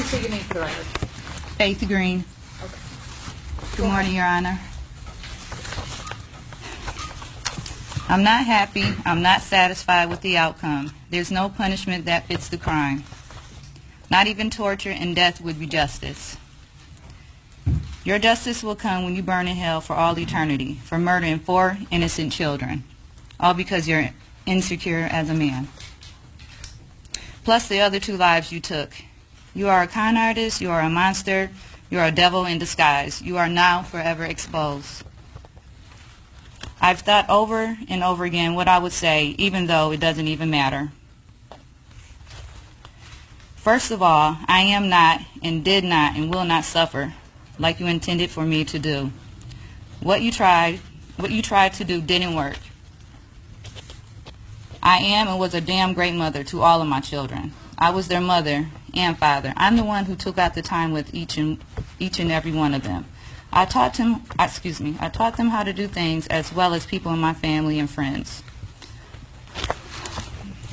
say your name for the record? Faith Green. Okay. Good morning, Your Honor. I'm not happy. I'm not satisfied with the outcome. There's no punishment that fits the crime. Not even torture and death would be justice. Your justice will come when you burn in hell for all eternity for murdering 4 innocent children, all because you're insecure as a man. Plus the other 2 lives you took. You are a con artist, you are a monster, you are a devil in disguise. You are now forever exposed. I've thought over and over again what I would say, even though it doesn't even matter. First of all, I am not and did not and will not suffer like you intended for me to do. What you tried to do didn't work. I am and was a damn great mother to all of my children. I was their mother and father. I'm the one who took out the time with each and every one of them. I taught them how to do things as well as people in my family and friends.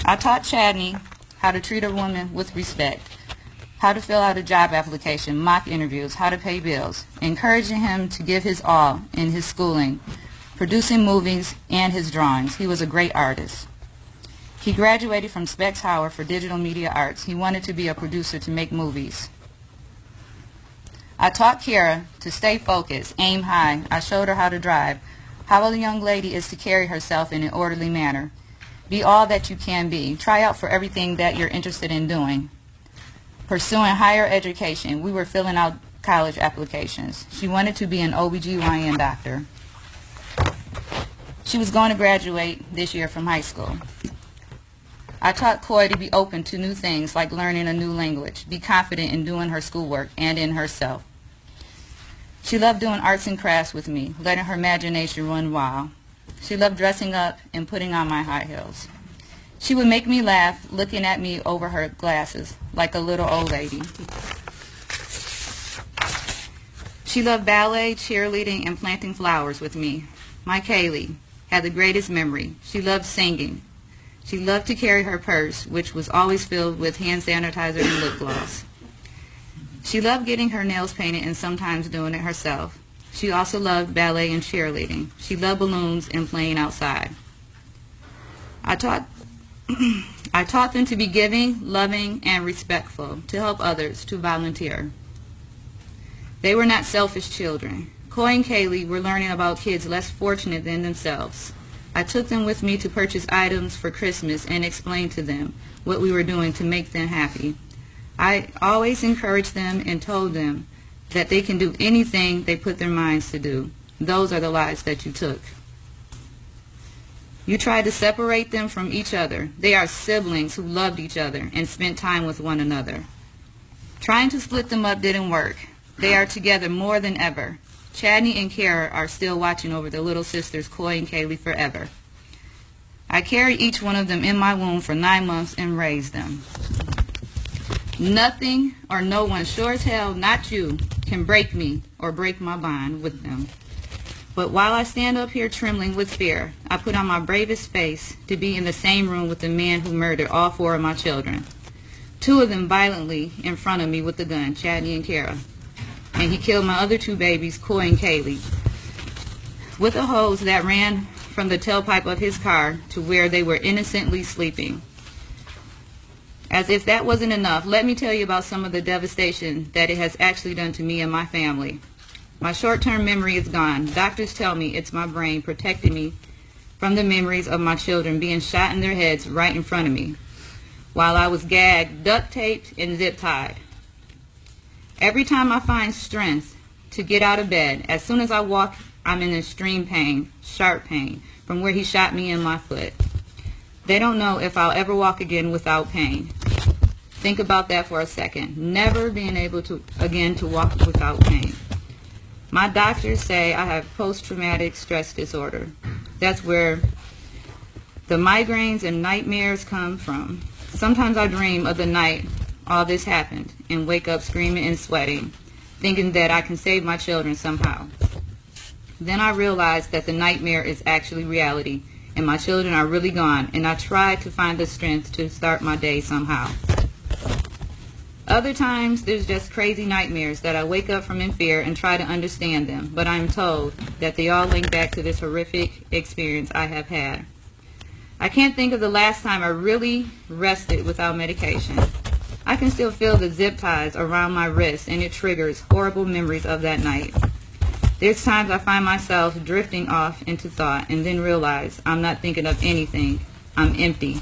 I taught Chadney how to treat a woman with respect, how to fill out a job application, mock interviews, how to pay bills, encouraging him to give his all in his schooling, producing movies and his drawings. He was a great artist. He graduated from Specs Howard for digital media arts. He wanted to be a producer to make movies. I taught Kara to stay focused, aim high. I showed her how to drive, how a young lady is to carry herself in an orderly manner. Be all that you can be. Try out for everything that you're interested in doing. Pursuing higher education. We were filling out college applications. She wanted to be an OBGYN doctor. She was going to graduate this year from high school. I taught Coy to be open to new things like learning a new language, be confident in doing her schoolwork and in herself. She loved doing arts and crafts with me, letting her imagination run wild. She loved dressing up and putting on my high heels. She would make me laugh, looking at me over her glasses like a little old lady. She loved ballet, cheerleading, and planting flowers with me. My Kaylee had the greatest memory. She loved singing. She loved to carry her purse, which was always filled with hand sanitizer and lip gloss. She loved getting her nails painted and sometimes doing it herself. She also loved ballet and cheerleading. She loved balloons and playing outside. I taught them to be giving, loving, and respectful, to help others, to volunteer. They were not selfish children. Coy and Kaylee were learning about kids less fortunate than themselves. I took them with me to purchase items for Christmas and explained to them what we were doing to make them happy. I always encouraged them and told them that they can do anything they put their minds to do. Those are the lives that you took. You tried to separate them from each other. They are siblings who loved each other and spent time with one another. Trying to split them up didn't work. They are together more than ever. Chadney and Kara are still watching over their little sisters, Coy and Kaylee, forever. I carried each one of them in my womb for 9 months and raised them. Nothing or no one, sure as hell not you, can break me or break my bond with them. But while I stand up here trembling with fear, I put on my bravest face to be in the same room with the man who murdered all 4 of my children. 2 of them violently in front of me with the gun, Chadney and Kara. And he killed my other 2 babies, Coy and Kaylee, with a hose that ran from the tailpipe of his car to where they were innocently sleeping. As if that wasn't enough, let me tell you about some of the devastation that it has actually done to me and my family. My short-term memory is gone. Doctors tell me it's my brain protecting me from the memories of my children being shot in their heads right in front of me while I was gagged, duct-taped, and zip-tied. Every time I find strength to get out of bed, as soon as I walk, I'm in extreme pain, sharp pain, from where he shot me in my foot. They don't know if I'll ever walk again without pain. Think about that for a second. Never being able to walk without pain. My doctors say I have post-traumatic stress disorder. That's where the migraines and nightmares come from. Sometimes I dream of the night all this happened and wake up screaming and sweating, thinking that I can save my children somehow. Then I realize that the nightmare is actually reality and my children are really gone, and I try to find the strength to start my day somehow. Other times, there's just crazy nightmares that I wake up from in fear and try to understand them, but I'm told that they all link back to this horrific experience I have had. I can't think of the last time I really rested without medication. I can still feel the zip ties around my wrists, and it triggers horrible memories of that night. There's times I find myself drifting off into thought and then realize I'm not thinking of anything. I'm empty.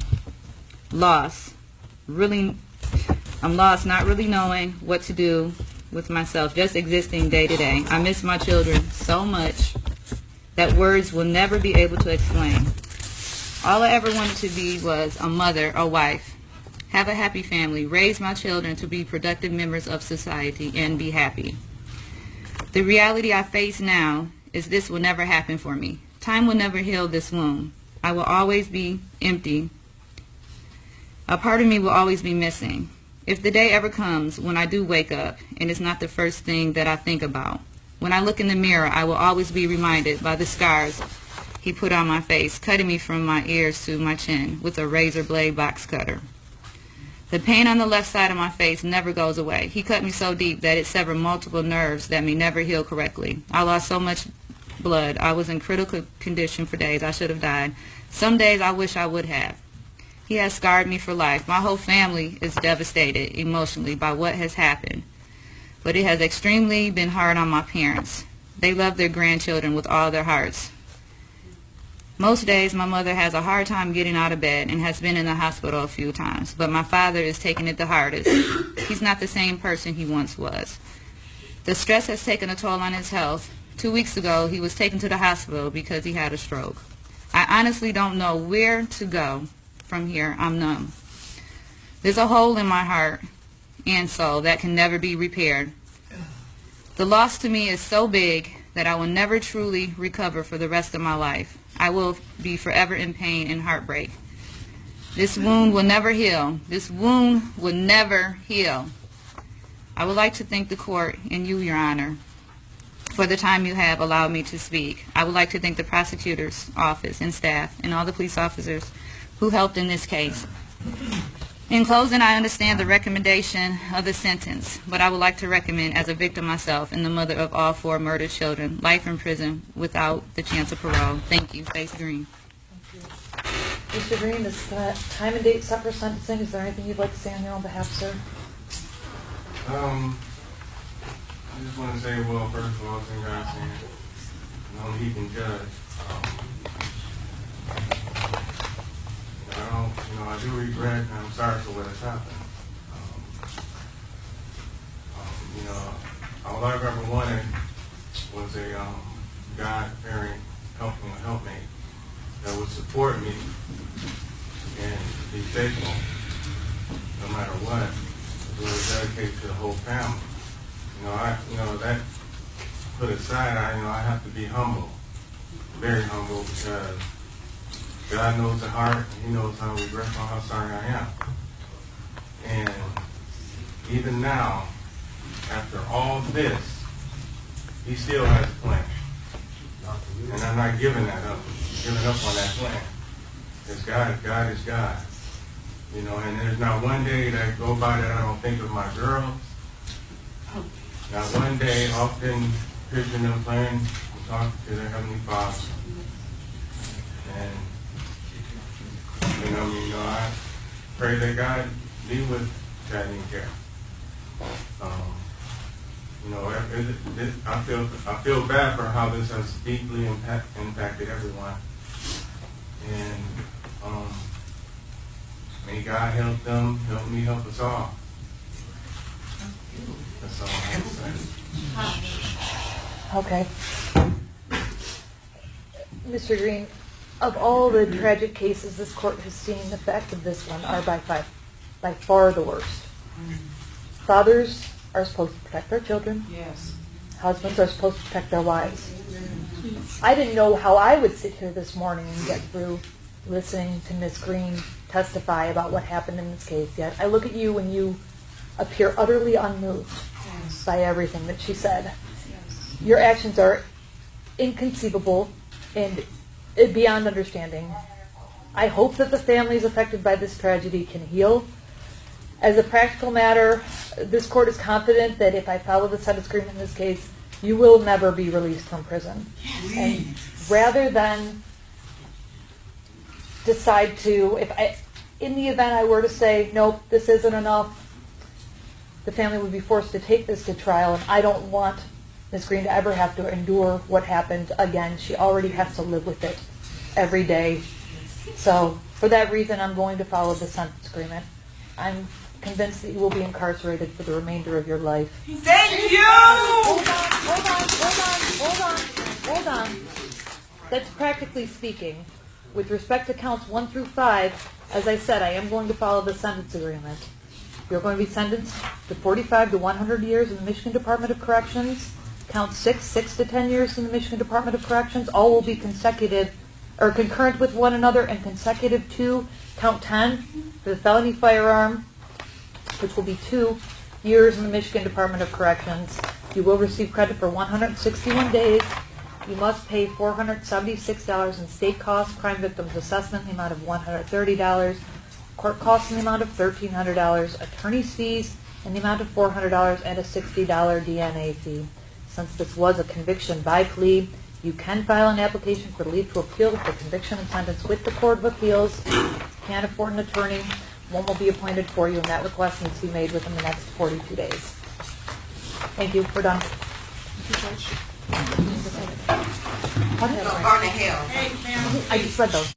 Lost. I'm lost, not really knowing what to do with myself, just existing day to day. I miss my children so much that words will never be able to explain. All I ever wanted to be was a mother, a wife, have a happy family, raise my children to be productive members of society, and be happy. The reality I face now is this will never happen for me. Time will never heal this wound. I will always be empty. A part of me will always be missing. If the day ever comes when I do wake up and it's not the first thing that I think about, when I look in the mirror, I will always be reminded by the scars he put on my face, cutting me from my ears to my chin with a razor blade box cutter. The pain on the left side of my face never goes away. He cut me so deep that it severed multiple nerves that may never heal correctly. I lost so much blood. I was in critical condition for days. I should have died. Some days I wish I would have. He has scarred me for life. My whole family is devastated emotionally by what has happened. But it has extremely been hard on my parents. They love their grandchildren with all their hearts. Most days my mother has a hard time getting out of bed and has been in the hospital a few times. But my father is taking it the hardest. He's not the same person he once was. The stress has taken a toll on his health. 2 weeks ago he was taken to the hospital because he had a stroke. I honestly don't know where to go. From here, I'm numb. There's a hole in my heart and soul that can never be repaired. The loss to me is so big that I will never truly recover for the rest of my life. I will be forever in pain and heartbreak. This wound will never heal. This wound will never heal. I would like to thank the court and you, Your Honor, for the time you have allowed me to speak. I would like to thank the prosecutor's office and staff and all the police officers who helped in this case. In closing, I understand the recommendation of the sentence, but I would like to recommend, as a victim myself and the mother of all 4 murdered children, life in prison without the chance of parole. Thank you. Faith Green. Thank you. Mr. Green, is time and date set for sentencing? Is there anything you'd like to say on your own behalf, sir? I just want to say, well, first of all, congrats, and only he can judge. I do regret, and I'm sorry for what has happened. All I've ever wanted was a God-fearing helpmate that would support me and be faithful no matter what. We were dedicated to the whole family. That put aside, I have to be humble, very humble, because God knows the heart, and He knows how regretful, how sorry I am. And even now, after all this, He still has a plan. And I'm not giving that up, giving up on that plan. Because God is God. And there's not one day that go by that I don't think of my girls. Not one day, often picturing them playing and talking to their Heavenly Father. And I pray that God be with Chadney and Carol. I feel bad for how this has deeply impacted everyone. And may God help them, help me, help us all. That's all I have to say. Okay. Mr. Green, of all the tragic cases this court has seen, the facts of this one are by far the worst. Fathers are supposed to protect their children. Yes. Husbands are supposed to protect their wives. I didn't know how I would sit here this morning and get through listening to Ms. Green testify about what happened in this case. Yet I look at you and you appear utterly unmoved by everything that she said. Yes. Your actions are inconceivable and beyond understanding. I hope that the families affected by this tragedy can heal. As a practical matter, this court is confident that if I follow the sentence agreement in this case, you will never be released from prison. And rather than decide to, in the event I were to say, nope, this isn't enough, the family would be forced to take this to trial, and I don't want Ms. Green to ever have to endure what happened again. She already has to live with it every day. So for that reason, I'm going to follow the sentence agreement. I'm convinced that you will be incarcerated for the remainder of your life. Thank you! Hold on. That's practically speaking. With respect to counts 1 through 5, as I said, I am going to follow the sentence agreement. You're going to be sentenced to 45 to 100 years in the Michigan Department of Corrections. Count 6 to 10 years in the Michigan Department of Corrections. All will be consecutive, or concurrent with one another, and consecutive to count 10 for the felony firearm, which will be 2 years in the Michigan Department of Corrections. You will receive credit for 161 days. You must pay $476 in state costs, crime victims assessment in the amount of $130, court costs in the amount of $1,300, attorney's fees in the amount of $400, and a $60 DNA fee. Since this was a conviction by plea, you can file an application for leave to appeal the conviction and sentence with the Court of Appeals. If you can't afford an attorney, one will be appointed for you, and that request needs to be made within the next 42 days. Thank you. We're done. Burn the hell. I just read those.